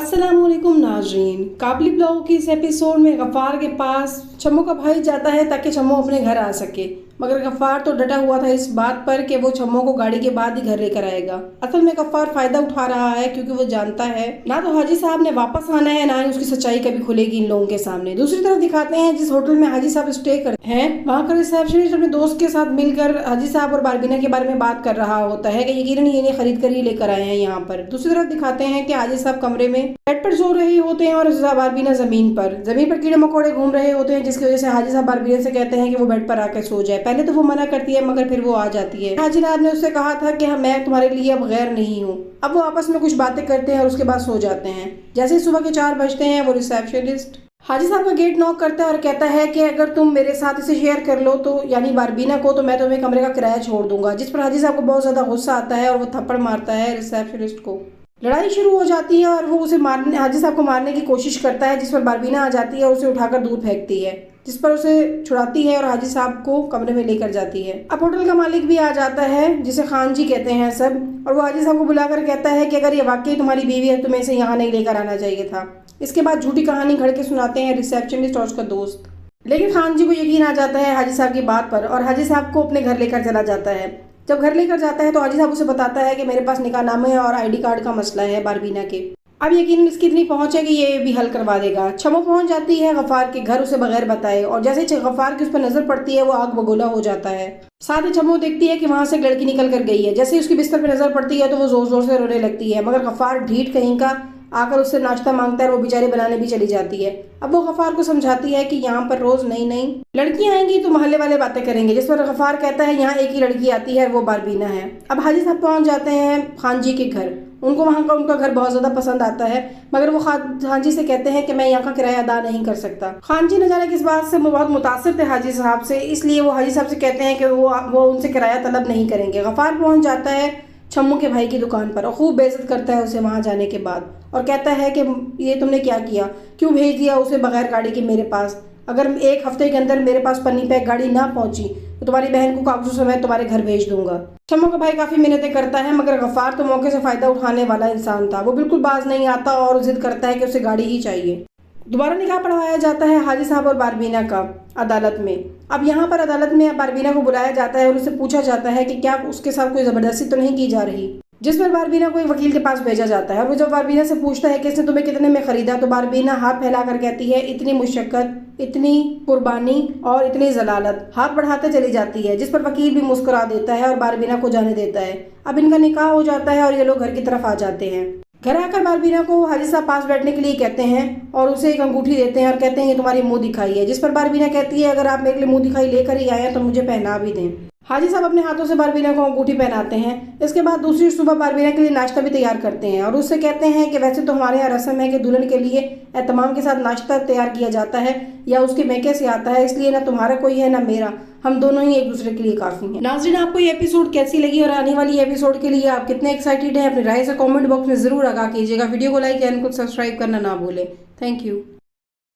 अस्सलामुअलैकुम नाजरीन, काबली ब्लॉग की इस एपिसोड में गफ्फार के पास छम्मो का भाई जाता है ताकि छम्मो अपने घर आ सके, मगर गफ्फार तो डटा हुआ था इस बात पर कि वो छम्मो को गाड़ी के बाद ही घर लेकर आएगा। असल में गफ्फार फायदा उठा रहा है क्योंकि वो जानता है ना तो हाजी साहब ने वापस आना है, ना ही उसकी सच्चाई कभी खुलेगी इन लोगों के सामने। दूसरी तरफ दिखाते हैं जिस होटल में हाजी साहब स्टे करते हैं वहाँ का रिसेप्शनिस्ट अपने दोस्त के साथ मिलकर हाजी साहब और बारबीना के बारे में बात कर रहा होता है कि यकीनन ये इन्हें खरीद कर ही लेकर आए हैं यहाँ पर। दूसरी तरफ दिखाते हैं कि हाजी साहब कमरे में बेड पर सो रहे होते हैं और बारबीना जमीन पर कीड़े मकोड़े घूम रहे होते हैं, जिसकी वजह से हाजी साहब बारबीना से कहते हैं कि वो बेड पर आकर सो जाए। पहले तो वो मना करती है मगर फिर वो आ जाती है। हाजी साहब ने उससे कहा था कि मैं तुम्हारे लिए अब गैर नहीं हूँ। अब वो आपस में कुछ बातें करते हैं और उसके बाद सो जाते हैं। जैसे ही सुबह के 4 बजते हैं वो रिसेप्शनिस्ट हाजी साहब का गेट नॉक करता है और कहता है कि अगर तुम मेरे साथ इसे शेयर कर लो तो यानी बारबीना को, तो मैं तुम्हें कमरे का किराया छोड़ दूंगा। जिस पर हाजी साहब को बहुत ज्यादा गुस्सा आता है और वो थप्पड़ मारता है रिसेप्शनिस्ट को। लड़ाई शुरू हो जाती है और वो उसे मारने हाजी साहब को मारने की कोशिश करता है, जिस पर बारबीना आ जाती है और उसे उठाकर दूर फेंकती है, जिस पर उसे छुड़ाती है और हाजी साहब को कमरे में लेकर जाती है। अब होटल का मालिक भी आ जाता है जिसे खान जी कहते हैं सब, और वो हाजी साहब को बुलाकर कहता है कि अगर ये वाकई तुम्हारी बीवी है तुम्हें इसे यहाँ नहीं लेकर आना चाहिए था। इसके बाद झूठी कहानी घड़ के सुनाते हैं रिसेप्शनिस्ट और उसका दोस्त। लेकिन खान जी को यकीन आ जाता है हाजी साहब की बात पर और हाजी साहब को अपने घर लेकर चला जाता है। जब घर लेकर जाता है तो हाजी साहब उसे बताता है कि मेरे पास निकाहनामे और ID कार्ड का मसला है बारबीना के। अब यकीनन इसकी इतनी पहुंच है कि ये भी हल करवा देगा। छम्मो पहुंच जाती है गफ्फार के घर उसे बगैर बताए, और जैसे ही गफ्फार की उस पर नजर पड़ती है वो आग बगोला हो जाता है। साथ ही छम्मो देखती है कि वहां से एक लड़की निकल कर गई है। जैसे ही उसकी बिस्तर पर नजर पड़ती है तो वो जोर जोर से रोने लगती है, मगर गफ्फार ढीठ कहीं का आकर उससे नाश्ता मांगता है और वो बेचारी बनाने भी चली जाती है। अब वो गफ्फार को समझाती है कि यहाँ पर रोज नई नई लड़कियां आएंगी तो मोहल्ले वाले बातें करेंगे, जिस पर गफ्फार कहता है यहाँ एक ही लड़की आती है, वो बारबीना है। अब हाजी साहब पहुंच जाते हैं खान जी के घर। उनको वहाँ का उनका घर बहुत ज्यादा पसंद आता है, मगर वो खान जी से कहते हैं कि मैं यहाँ का किराया अदा नहीं कर सकता। खान जी न जाने किस बात से बहुत मुतासिर थे हाजी साहब से, इसलिए वो हाजी साहब से कहते हैं कि वो उनसे किराया तलब नहीं करेंगे। गफ्फार पहुंच जाता है छम्मू के भाई की दुकान पर और खूब बेइज्जत करता है उसे वहां जाने के बाद, और कहता है कि ये तुमने क्या किया, क्यों भेज दिया उसे बगैर गाड़ी के मेरे पास। अगर 1 हफ्ते के अंदर मेरे पास पन्नी पैक गाड़ी ना पहुंची तो तुम्हारी बहन को कागजों समेत तुम्हारे घर भेज दूंगा। छम्मू का भाई काफी मिन्नतें करता है, मगर गफ्फार तो मौके से फायदा उठाने वाला इंसान था। वो बिल्कुल बाज नहीं आता और जिद करता है कि उसे गाड़ी ही चाहिए। दोबारा निकाह पढ़वाया जाता है हाजी साहब और बारबीना का अदालत में। अब यहाँ पर अदालत में बारबीना को बुलाया जाता है और उससे पूछा जाता है कि क्या उसके साथ कोई जबरदस्ती तो नहीं की जा रही, जिस पर बारबीना को एक वकील के पास भेजा जाता है। और वो जब बारबीना से पूछता है कि इसने तुम्हें कितने में खरीदा, तो बारबीना हाथ फैलाकर कहती है इतनी मुशक्कत, इतनी कुर्बानी और इतनी जलालत, हाथ बढ़ाते चली जाती है, जिस पर वकील भी मुस्कुरा देता है और बारबीना को जाने देता है। अब इनका निकाह हो जाता है और ये लोग घर की तरफ आ जाते हैं। घर आकर बारबीना को हाजी साहब पास बैठने के लिए कहते हैं और उसे एक अंगूठी देते हैं और कहते हैं ये तुम्हारी मुंह दिखाई है, जिस पर बारबीना कहती है अगर आप मेरे लिए मुंह दिखाई लेकर ही आए हैं तो मुझे पहना भी दें। हाजी साहब अपने हाथों से बारबीना को अंगूठी पहनाते हैं। इसके बाद दूसरी सुबह बारबीना के लिए नाश्ता भी तैयार करते हैं और उससे कहते हैं कि वैसे तो हमारे यहाँ रस्म है कि दुल्हन के लिए एहतमाम के साथ नाश्ता तैयार किया जाता है या उसके मैके से आता है, इसलिए ना तुम्हारा कोई है ना मेरा, हम दोनों ही एक दूसरे के लिए काफी हैं। नाज़रीन, आपको ये एपिसोड कैसी लगी और आने वाली एपिसोड के लिए आप कितने एक्साइटेड हैं, अपनी राय से कमेंट बॉक्स में जरूर आगाह कीजिएगा। वीडियो को लाइक एंड कुछ सब्सक्राइब करना ना भूलें। Thank you.